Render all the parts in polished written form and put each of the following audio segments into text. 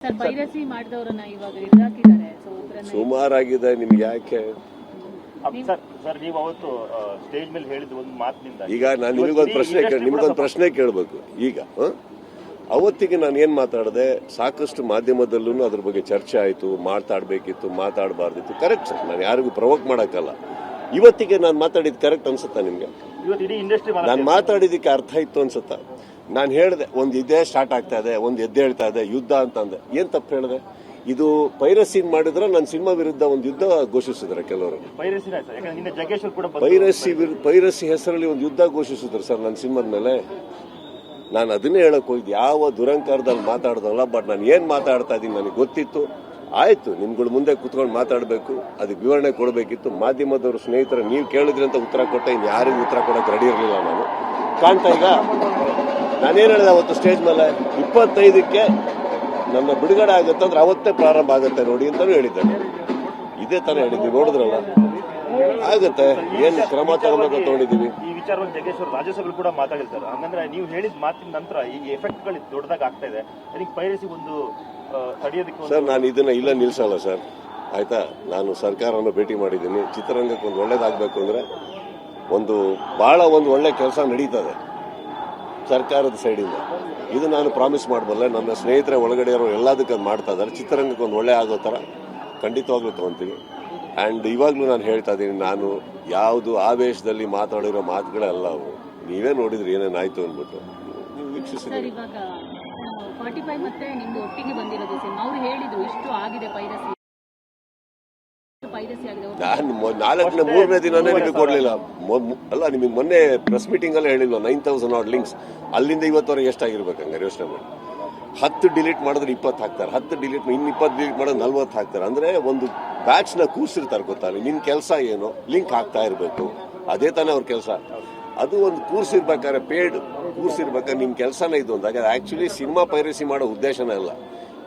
Sir piracy ಮಾಡಿದವರನ್ನ ಇವಾಗ ಹಿಡಿದಾಕಿದ್ದಾರೆ. ಸುಮಾರಾಗಿದೆ. ನಿಮ್ಗೆ ಯಾಕೆ ಸರ್ ನೀವು ಅವತ್ತು ಸ್ಟೇಜ್ ಮೇಲೆ ಹೇಳಿದ ಒಂದು ಮಾತಿನಿಂದ ಈಗ ನಾನು ನಿಮಗೊಂದು ಪ್ರಶ್ನೆ ಕೇಳಬೇಕು. ಈಗ ಅವತ್ತಿಗೆ ನಾನು ಏನ್ ಮಾತಾಡಿದೆ, ಸಾಕಷ್ಟು ಮಾಧ್ಯಮದಲ್ಲೂ ಅದ್ರ ಬಗ್ಗೆ ಚರ್ಚೆ ಆಯಿತು. ಮಾತಾಡಬೇಕಿತ್ತು, ಮಾತಾಡಬಾರ್ದಿತ್ತು. ಕರೆಕ್ಟ್ ಸರ್, ನಾನು ಯಾರಿಗೂ ಪ್ರವೋಕ್ ಮಾಡೋಕ್ಕಲ್ಲ. ಇವತ್ತಿಗೆ ನಾನು ಮಾತಾಡಿದ್ದು ಕರೆಕ್ಟ್ ಅನ್ಸುತ್ತಾ ನಿಮ್ಗೆ? ನಾನು ಮಾತಾಡಿದ್ದಕ್ಕೆ ಅರ್ಥ ಇತ್ತು ಅನ್ಸುತ್ತಾ? ನಾನು ಹೇಳಿದೆ ಒಂದು ಇದೇ ಸ್ಟಾರ್ಟ್ ಆಗ್ತಾ ಇದೆ, ಒಂದು ಎದ್ದೇಳ್ತಾ ಇದೆ, ಯುದ್ಧ ಅಂತಂದೆ. ಏನ್ ತಪ್ಪು ಹೇಳಿದೆ? ಇದು ಪೈರಸಿ ಮಾಡಿದ್ರೆ ನನ್ನ ಸಿನಿಮಾ ವಿರುದ್ಧ ಒಂದು ಯುದ್ಧ ಘೋಷಿಸಿದ್ರೆ ಕೆಲವರು. ಪೈರಸಿ ಹೆಸರಲ್ಲಿ ಒಂದು ಯುದ್ಧ ಘೋಷಿಸಿದ್ರು ಸರ್ ನನ್ನ ಸಿನಿಮಾದ ಮೇಲೆ. ನಾನು ಅದನ್ನೇ ಹೇಳಕ್ ಹೋಗಿದ್ದೆ, ಯಾವ ದುರಂಕಾರದಲ್ಲಿ ಮಾತಾಡ್ದಲ್ಲ. ಬಟ್ ನಾನು ಏನ್ ಮಾತಾಡ್ತಾ ಇದ್ದೀನಿ ನನಗೆ ಗೊತ್ತಿತ್ತು. ಆಯ್ತು, ನಿಮ್ಗಳು ಮುಂದೆ ಕುತ್ಕೊಂಡು ಮಾತಾಡಬೇಕು, ಅದಕ್ಕೆ ವಿವರಣೆ ಕೊಡಬೇಕಿತ್ತು. ಮಾಧ್ಯಮದವರು ಸ್ನೇಹಿತರು ನೀವು ಕೇಳಿದ್ರಿ ಅಂತ ಉತ್ತರ ಕೊಟ್ಟೆ, ಇನ್ನು ಯಾರಿಗೂ ಉತ್ತರ ಕೊಡಕ್ಕೆ ರೆಡಿ ಇರಲಿಲ್ಲ ನಾನು. ಕಾಣ್ತಾ ಈಗ ನಾನೇನು ಹೇಳಿದೆ ಅವತ್ತು ಸ್ಟೇಜ್ ಮೇಲೆ, 25ಕ್ಕೆ ನನ್ನ ಬಿಡುಗಡೆ ಆಗುತ್ತೆ ಅಂದ್ರೆ ಅವತ್ತೇ ಪ್ರಾರಂಭ ಆಗುತ್ತೆ ನೋಡಿ ಅಂತಾನು ಹೇಳಿದ್ದೇನೆ. ಇದೇ ತರ ಹೇಳಿದ್ವಿ, ನೋಡಿದ್ರಲ್ಲ. ಆಗುತ್ತೆ, ಏನ್ ಕ್ರಮ ತಗೊಂಡಿದ್ದೀವಿ. ಈ ವಿಚಾರವಾಗಿ ಜಗ್ಗೇಶ್ವರ್ ರಾಜ್ಯಸಭೆಯಲ್ಲಿ ಕೂಡ ಮಾತಾಡಿರ್ತಾರೆ. ಹಂಗಂದ್ರೆ ನೀವು ಹೇಳಿದ ಮಾತಿನ ನಂತರ ಈಗ ಎಫೆಕ್ಟ್ ಗಳು ದೊಡ್ಡದಾಗ ಆಗ್ತಾ ಇದೆ. ಪೈರಸಿ ಒಂದು ತಡೆಯೋದಕ್ಕೆ ಸರ್ ನಾನು ಇದನ್ನ ಇಲ್ಲ ನಿಲ್ಸಲ್ಲ ಸರ್, ಆಯ್ತಾ. ನಾನು ಸರ್ಕಾರವನ್ನು ಭೇಟಿ ಮಾಡಿದ್ದೀನಿ. ಚಿತ್ರರಂಗಕ್ಕೆ ಒಂದು ಒಳ್ಳೇದಾಗಬೇಕು ಅಂದ್ರೆ ಬಹಳ ಒಳ್ಳೆ ಕೆಲಸ ನಡೀತದೆ ಸರ್ಕಾರದ ಸೈಡಿಂದ. ಇದು ನಾನು ಪ್ರಾಮಿಸ್ ಮಾಡಬಲ್ಲೆ. ನನ್ನ ಸ್ನೇಹಿತರ ಒಳಗಡೆ ಇರೋ ಎಲ್ಲದಕ್ಕೆ ಮಾಡ್ತಾ ಇದ್ದಾರೆ. ಚಿತ್ರರಂಗಕ್ಕೆ ಒಂದು ಒಳ್ಳೆ ಆಗೋ ಥರ ಖಂಡಿತವಾಗ್ಲೂ ತಗೊಂತೀವಿ. ಆ್ಯಂಡ್ ಇವಾಗಲೂ ನಾನು ಹೇಳ್ತಾ ಇದ್ದೀನಿ, ನಾನು ಯಾವುದು ಆವೇಶದಲ್ಲಿ ಮಾತಾಡಿರೋ ಮಾತುಗಳಲ್ಲ ಅವು. ನೀವೇ ನೋಡಿದ್ರಿ ಏನೇನಾಯ್ತು ಅಂದ್ಬಿಟ್ಟು ನೀವು ವೀಕ್ಷಿಸಿದ್ರಿ. ನಾನು 3ನೇ ದಿನನೇ ನಿಮಗೆ ಕೊಡ್ಲಿಲ್ಲ ಅಲ್ಲ. ನಿಮಗೆ ಮೊನ್ನೆ ಪ್ರೆಸ್ ಮೀಟಿಂಗ್ ಅಲ್ಲಿ ಹೇಳಿಲ್ವ 9,000 ಆಡ್ ಲಿಂಕ್ಸ್. ಅಲ್ಲಿಂದ ಇವತ್ತವರೆಗೆ ಎಷ್ಟಾಗಿರ್ಬೇಕು ಹಂಗಾರೆ ಯೋಚನೆ ಮಾಡಿ. 10 ಡಿಲೀಟ್ ಮಾಡಿದ್ರೆ 20 ಹಾಕ್ತಾರೆ, 10 ಡಿಲೀಟ್ ಇನ್ನು 20 ಡಿಲೀಟ್ ಮಾಡಿದ್ರೆ 40 ಹಾಕ್ತಾರೆ. ಅಂದ್ರೆ ಒಂದು ಬ್ಯಾಚ್ ನ ಕೂರ್ಸಿರ್ತಾರೆ ಗೊತ್ತಾ. ನಿನ್ ಕೆಲಸ ಏನು, ಲಿಂಕ್ ಹಾಕ್ತಾ ಇರ್ಬೇಕು. ಅದೇ ತಾನೇ ಅವ್ರ ಕೆಲಸ. ಅದು ಒಂದು ಕೂರ್ಸಿರ್ಬೇಕಾದ್ರೆ, ಪೇಡ್ ಕೂರ್ಸಿರ್ಬೇಕಾದ್ರೆ ನಿಮ್ ಕೆಲಸನೇ ಇದು ಅಂದಾಗ ಆಕ್ಚುಲಿ ಸಿನಿಮಾ ಪೈರಸಿ ಮಾಡೋ ಉದ್ದೇಶನೇ ಅಲ್ಲ.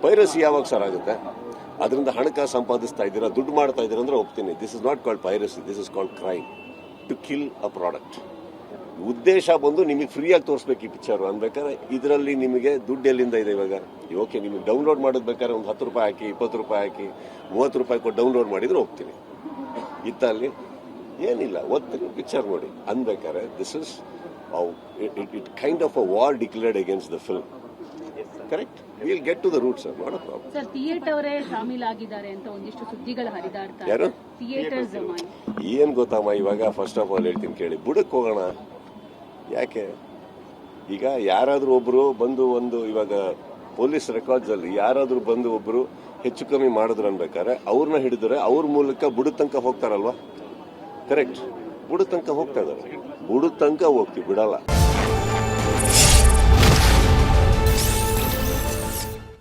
ಪೈರಸಿ ಯಾವಾಗ ಸರ್ ಆಗುತ್ತೆ? ಅದರಿಂದ ಹಣಕಾಸು ಸಂಪಾದಿಸ್ತಾ ಇದ್ದೀರಾ, ದುಡ್ಡು ಮಾಡ್ತಾ ಇದ್ದೀರಾ ಅಂದ್ರೆ ಒಪ್ತೀನಿ. This is not called piracy, this is called crime to kill a product. ಉದ್ದೇಶ ಬಂದು ನಿಮಗೆ ಫ್ರೀಯಾಗಿ ತೋರಿಸ್ಬೇಕು ಈ ಪಿಕ್ಚರ್ ಅನ್ಬೇಕಾದ್ರೆ ಇದರಲ್ಲಿ ನಿಮಗೆ ದುಡ್ಡು ಎಲ್ಲಿಂದ ಇದೆ ಇವಾಗ? ಓಕೆ, ನಿಮಗೆ ಡೌನ್ಲೋಡ್ ಮಾಡೋದ್ಬೇಕಾದ್ರೆ ಒಂದು 10 ರೂಪಾಯಿ ಹಾಕಿ, 20 ರೂಪಾಯಿ ಹಾಕಿ, 30 ರೂಪಾಯಿ ಕೊಟ್ಟು ಡೌನ್ಲೋಡ್ ಮಾಡಿದ್ರೆ ಹೋಗ್ತೀನಿ. ಇತ್ತಲ್ಲಿ ಏನಿಲ್ಲ, ಓದ್ತೀನಿ, ಪಿಕ್ಚರ್ ನೋಡಿ ಅನ್ಬೇಕಾದ್ರೆ this is it kind of a war declared against the film. Correct, will get to the root sir, not a problem. Sir theatre ಅವರೇ ಶಾಮೀಲಾಗಿದ್ದಾರೆ ಅಂತ ಒಂದಿಷ್ಟು ಸುದ್ದಿಗಳು ಹರಿದಾಡ್ತಾರೆ. ಯಾರು? ಥಿಯೇಟರ್ಸ್. ಏನ್ ಗೊತ್ತಮ್ಮ, ಇವಾಗ ಫಸ್ಟ್ ಆಫ್ ಆಲ್ ಹೇಳ್ತೀನಿ ಕೇಳಿ, ಬುಡಕ್ಕೆ ಹೋಗೋಣ. ಯಾಕೆ ಈಗ ಯಾರಾದ್ರೂ ಒಬ್ರು ಬಂದು ಇವಾಗ ಪೊಲೀಸ್ ರೆಕಾರ್ಡ್ಸ್ ಅಲ್ಲಿ ಯಾರಾದ್ರೂ ಬಂದು ಒಬ್ರು ಹೆಚ್ಚು ಕಮ್ಮಿ ಮಾಡಿದ್ರು ಅನ್ಬೇಕಾದ್ರೆ ಅವ್ರನ್ನ ಹಿಡಿದ್ರೆ ಅವ್ರ ಮೂಲಕ ಬುಡದ ತನಕ ಹೋಗ್ತಾರಲ್ವಾ? ಕರೆಕ್ಟ್, ಬುಡದ ತನಕ ಹೋಗ್ತಾ ಇದಾರೆ. ಬುಡದ ತನಕ ಹೋಗ್ತೀವಿ, ಬಿಡಲ್ಲ.